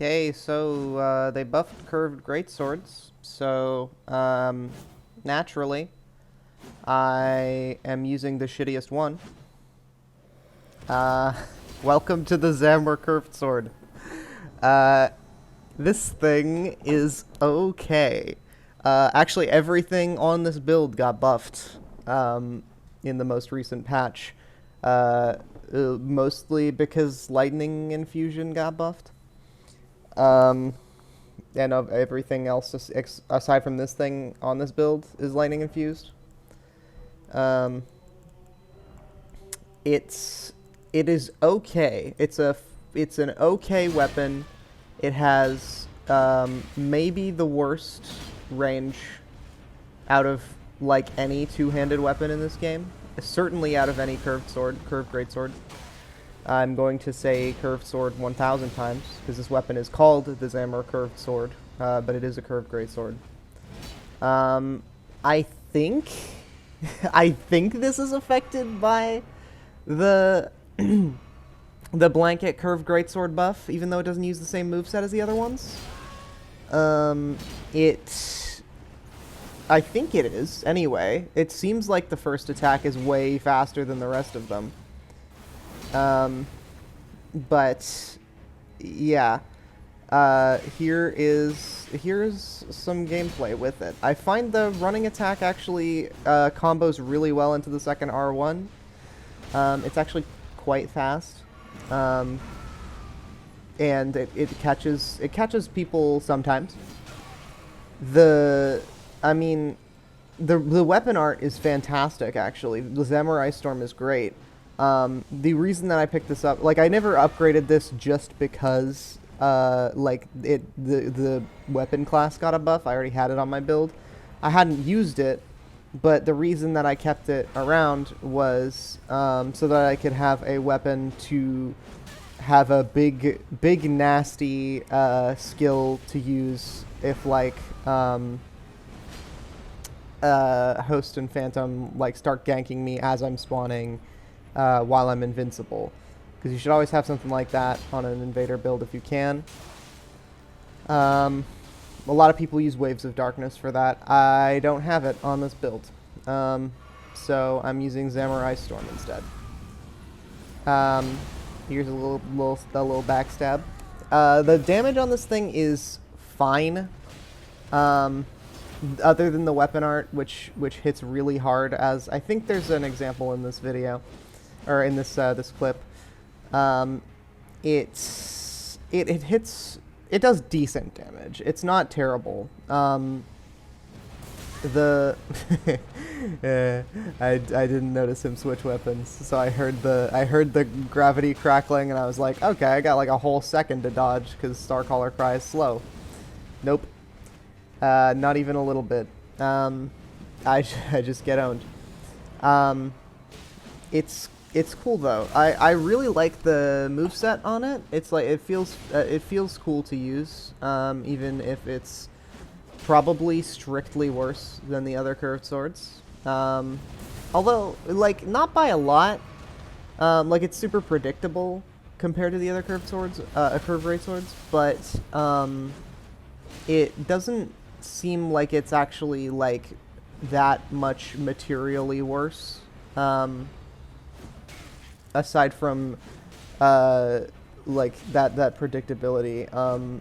Okay, so they buffed curved greatswords, so naturally, I am using the shittiest one. Uh, Welcome to the Zamor Curved Sword. Uh, this thing is okay. Actually, everything on this build got buffed in the most recent patch. Mostly because lightning infusion got buffed. Um, and of everything else aside from this thing on this build is lightning infused. Um, it is okay. It's an okay weapon. It has maybe the worst range out of like any two-handed weapon in this game. Certainly out of any curved greatsword. I'm going to say curved sword 1,000 times because this weapon is called the Zamor Curved Sword, but it is a curved greatsword. I think, I think this is affected by the the blanket curved greatsword buff, even though it doesn't use the same moveset as the other ones. I think it is. Anyway, it seems like the first attack is way faster than the rest of them. But yeah, here's some gameplay with it. I find the running attack actually combos really well into the second R1. It's actually quite fast, and it catches people sometimes. I mean, the weapon art is fantastic. Actually, the Samurai Storm is great. The reason that I picked this up, like I never upgraded this just because, the weapon class got a buff. I already had it on my build. I hadn't used it, but the reason that I kept it around was so that I could have a weapon to have a big nasty skill to use if Host and Phantom start ganking me as I'm spawning while I'm invincible, because you should always have something like that on an invader build if you can. A lot of people use Waves of Darkness for that. I don't have it on this build, so I'm using Samurai Storm instead. Here's a little backstab. The damage on this thing is fine, other than the weapon art, which hits really hard. As I think there's an example in this video, or in this clip. It hits. It does decent damage. It's not terrible. I didn't notice him switch weapons, so I heard the gravity crackling, and I was like, okay, I got like a whole second to dodge because Starcaller Cry is slow. Nope, not even a little bit. I just get owned. It's cool though. I really like the moveset on it. It's like it feels cool to use, even if it's probably strictly worse than the other curved swords. Although not by a lot. It's super predictable compared to the other curved swords, curved great swords, but it doesn't seem like it's actually that much materially worse. Aside from that predictability,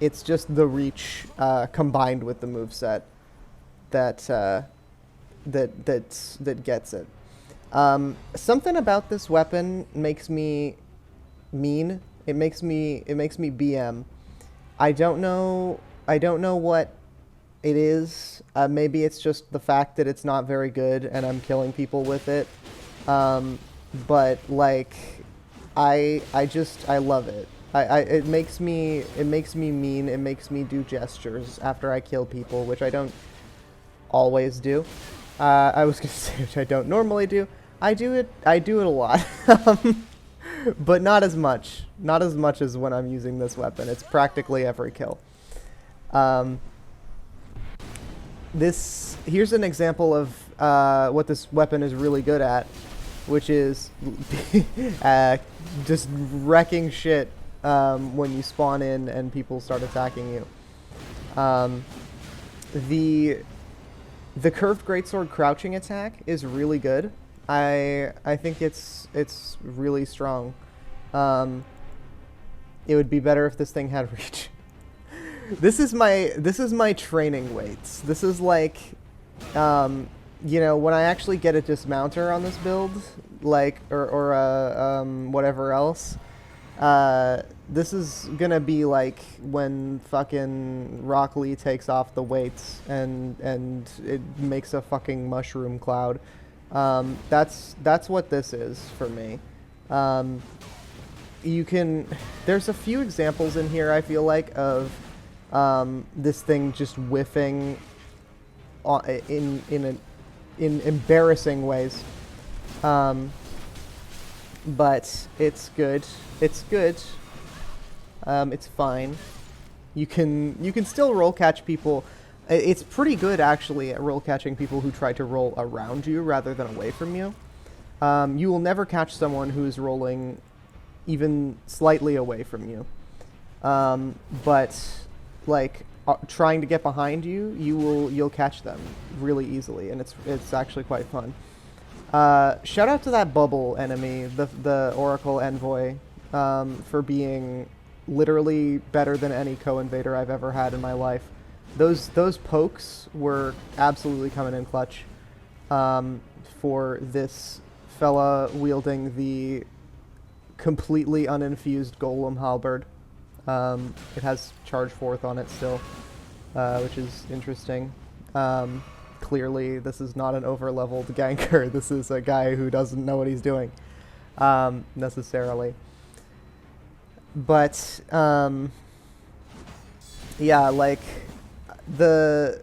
it's just the reach combined with the moveset that gets it. Something about this weapon makes me mean. It makes me BM. I don't know what it is. Maybe it's just the fact that it's not very good and I'm killing people with it. But I love it. It makes me mean. It makes me do gestures after I kill people, which I don't always do. I was gonna say, which I don't normally do. I do it a lot, but not as much. Not as much as when I'm using this weapon. It's practically every kill. Here's an example of what this weapon is really good at, which is just wrecking shit when you spawn in and people start attacking you. Um, the curved greatsword crouching attack is really good. I think it's really strong. Um, it would be better if this thing had reach. This is my training weights. This is like, when I actually get a dismounter on this build, like or whatever else. This is gonna be like when fucking Rock Lee takes off the weights and it makes a fucking mushroom cloud. That's what this is for me. Um, there's a few examples in here I feel like of this thing just whiffing in embarrassing ways. But it's good. It's good. It's fine. You can still roll catch people. It's pretty good actually at roll catching people who try to roll around you rather than away from you. You will never catch someone who is rolling even slightly away from you. But like trying to get behind you, you'll catch them really easily, and it's actually quite fun. Shout out to that bubble enemy, the Oracle Envoy, for being literally better than any co-invader I've ever had in my life. Those pokes were absolutely coming in clutch for this fella wielding the completely uninfused Golem Halberd. It has charge forth on it still, which is interesting. Clearly, this is not an over-leveled ganker. This is a guy who doesn't know what he's doing, necessarily. But, yeah, like, the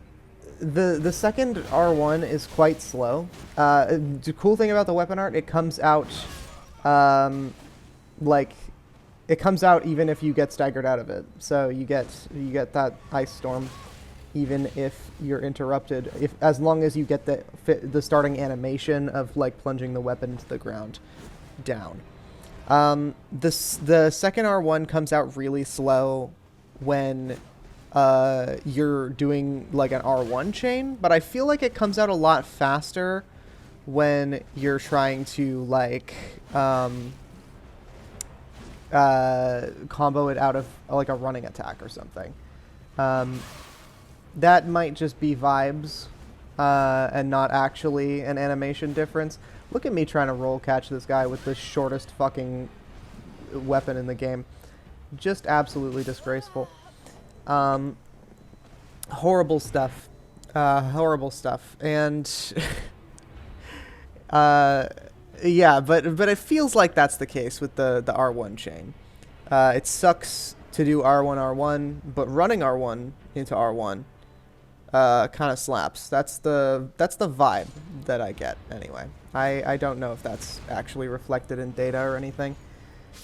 second R1 is quite slow. The cool thing about the weapon art, it comes out, it comes out even if you get staggered out of it. So you get that ice storm, even if you're interrupted, as long as you get the starting animation of like plunging the weapon to the ground down. The second R1 comes out really slow when you're doing like an R1 chain, but I feel like it comes out a lot faster when you're trying to like combo it out of like a running attack or something. That might just be vibes and not actually an animation difference. Look at me trying to roll catch this guy with the shortest fucking weapon in the game. Just absolutely disgraceful. Horrible stuff. Horrible stuff. And yeah, but it feels like that's the case with the R1 chain. It sucks to do R1 R1, but running R1 into R1 kind of slaps. That's the vibe that I get anyway. I don't know if that's actually reflected in data or anything.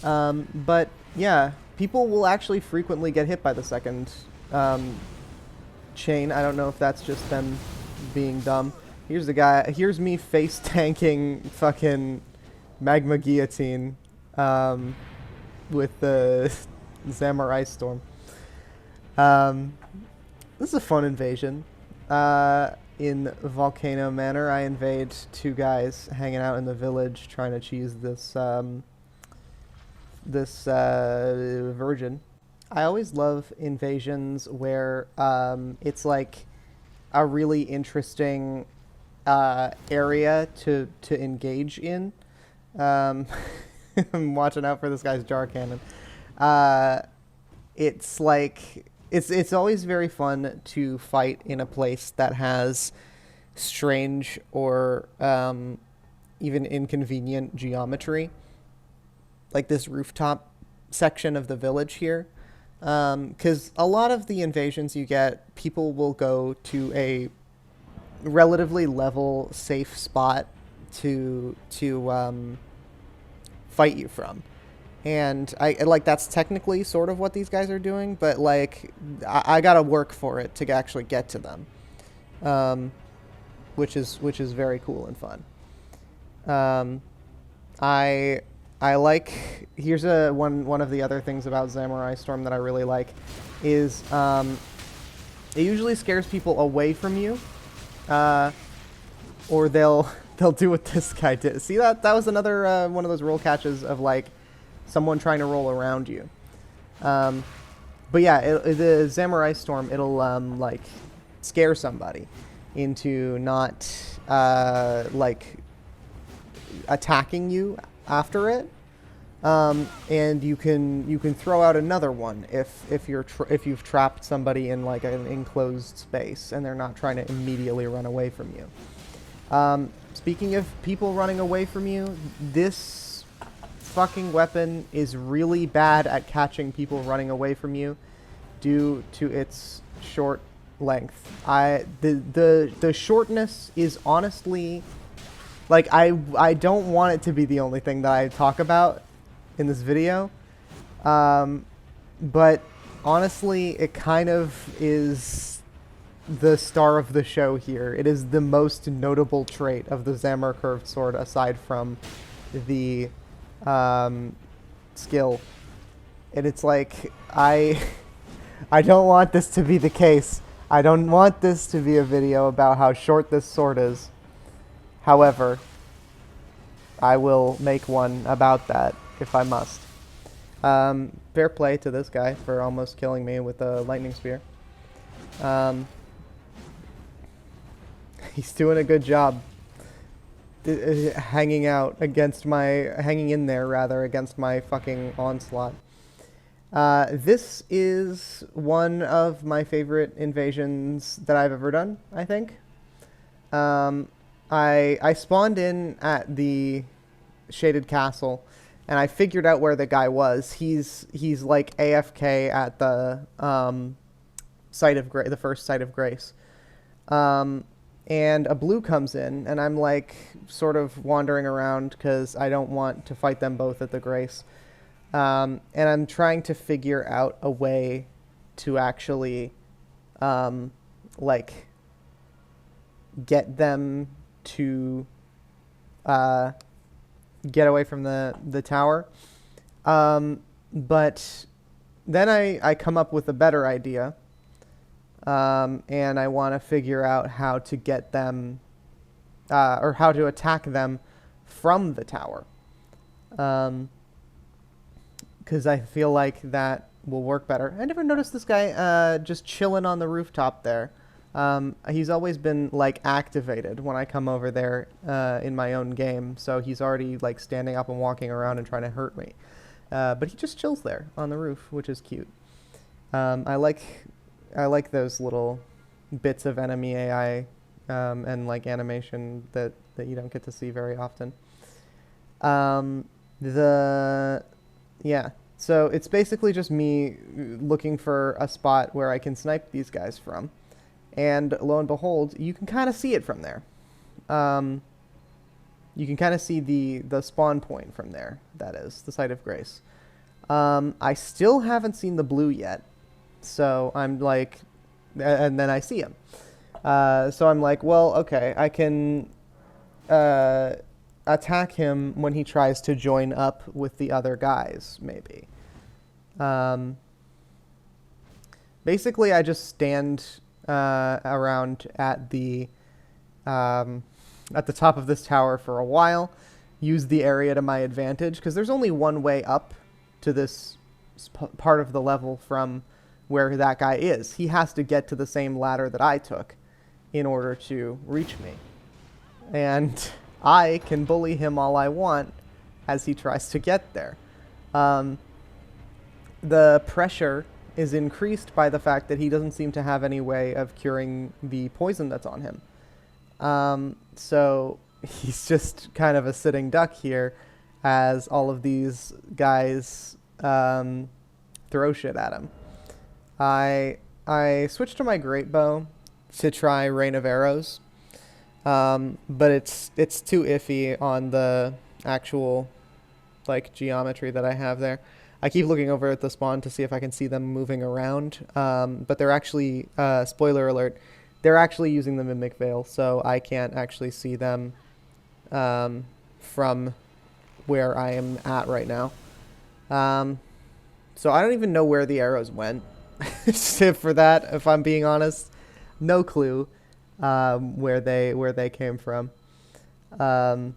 But yeah, people will actually frequently get hit by the second chain. I don't know if that's just them being dumb. Here's the guy. Here's me face tanking fucking magma guillotine with the Zamor Ice Storm. This is a fun invasion. In Volcano Manor, I invade two guys hanging out in the village trying to cheese this virgin. I always love invasions where it's like a really interesting area to engage in. I'm watching out for this guy's jar cannon. It's like it's always very fun to fight in a place that has strange or even inconvenient geometry, like this rooftop section of the village here. Because a lot of the invasions you get, people will go to a relatively level, safe spot to fight you from. And I like that's technically sort of what these guys are doing, but like I gotta work for it to actually get to them, which is very cool and fun. I I like. Here's a one of the other things about Samurai Storm that I really like, is it usually scares people away from you, or they'll do what this guy did. See that was another one of those roll catches of like someone trying to roll around you. But yeah, the Samurai Storm, it'll like scare somebody into not like attacking you after it, and you can throw out another one if you've trapped somebody in like an enclosed space and they're not trying to immediately run away from you. Speaking of people running away from you, this fucking weapon is really bad at catching people running away from you due to its short length. The shortness is honestly, like, I don't want it to be the only thing that I talk about in this video, but honestly it kind of is the star of the show here. It is the most notable trait of the Zamor Curved Sword aside from the skill. And it's like, I don't want this to be the case. I don't want this to be a video about how short this sword is. However, I will make one about that if I must. Fair play to this guy for almost killing me with a lightning spear. He's doing a good job hanging in there rather against my fucking onslaught. This is one of my favorite invasions that I've ever done, I think. I spawned in at the shaded castle, and I figured out where the guy was. He's like AFK at the the first site of grace. And a blue comes in, and I'm like sort of wandering around because I don't want to fight them both at the grace. And I'm trying to figure out a way to actually like get them to get away from the tower. But then I come up with a better idea. And I want to figure out how to get them, or how to attack them from the tower. Because I feel like that will work better. I never noticed this guy just chilling on the rooftop there. He's always been like activated when I come over there in my own game, so he's already like standing up and walking around and trying to hurt me. But he just chills there on the roof, which is cute. I like those little bits of enemy AI and like animation that you don't get to see very often. Yeah, so it's basically just me looking for a spot where I can snipe these guys from. And lo and behold, you can kind of see it from there. You can kind of see the spawn point from there, that is, the site of grace. I still haven't seen the blue yet. So I'm like, and then I see him. So I'm like, well, okay, I can attack him when he tries to join up with the other guys, maybe. Basically, I just stand around at the top of this tower for a while, use the area to my advantage, because there's only one way up to this part of the level from where that guy is. He has to get to the same ladder that I took in order to reach me. And I can bully him all I want as he tries to get there. The pressure is increased by the fact that he doesn't seem to have any way of curing the poison that's on him. So he's just kind of a sitting duck here as all of these guys throw shit at him. I switched to my great bow to try Rain of Arrows, but it's too iffy on the actual like geometry that I have there. I keep looking over at the spawn to see if I can see them moving around, but they're actually, spoiler alert, they're actually using the Mimic Veil, so I can't actually see them from where I am at right now. So I don't even know where the arrows went. For that, if I'm being honest, no clue where they came from. Um,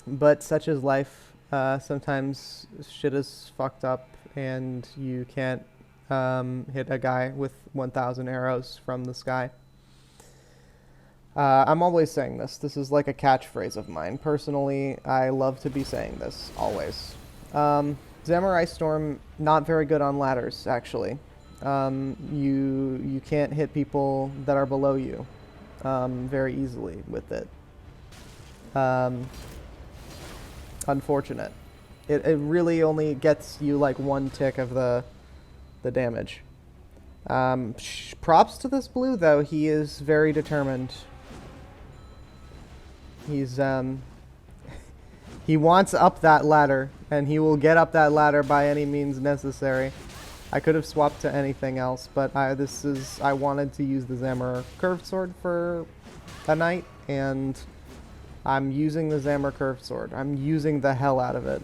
but such is life. Sometimes shit is fucked up, and you can't hit a guy with 1,000 arrows from the sky. I'm always saying this. This is like a catchphrase of mine. Personally, I love to be saying this, always. Zamor Ice Storm, not very good on ladders, actually. You can't hit people that are below you very easily with it. Unfortunate. It really only gets you like one tick of the damage. Props to this blue, though. He is very determined. He's he wants up that ladder, and he will get up that ladder by any means necessary. I could have swapped to anything else, but I wanted to use the Zamor Curved Sword for a night, and I'm using the Zamor Curved Sword. I'm using the hell out of it.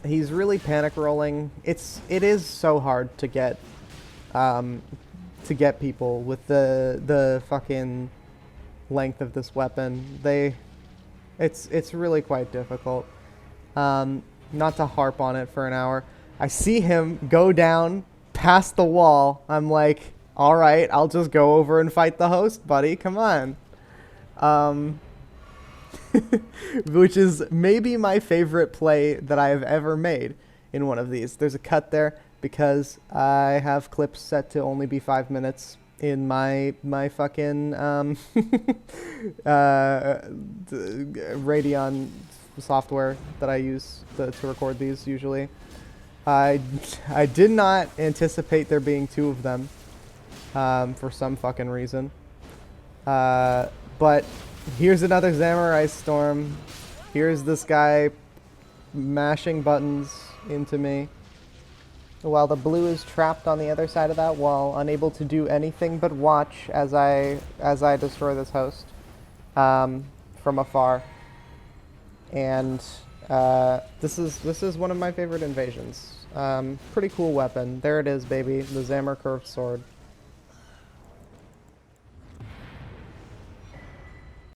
He's really panic rolling. It is so hard to get people with the fucking length of this weapon. It's really quite difficult. Not to harp on it for an hour. I see him go down past the wall. I'm like, all right, I'll just go over and fight the host, buddy. Come on. Which is maybe my favorite play that I have ever made in one of these. There's a cut there because I have clips set to only be 5 minutes in my fucking Radeon software that I use to record these usually. I did not anticipate there being 2 of them for some fucking reason. But here's another Zamor Ice Storm. Here's this guy mashing buttons into me, while the blue is trapped on the other side of that wall, unable to do anything but watch as I destroy this host from afar. And this is one of my favorite invasions. Pretty cool weapon. There it is, baby. The Zamor Curved Sword.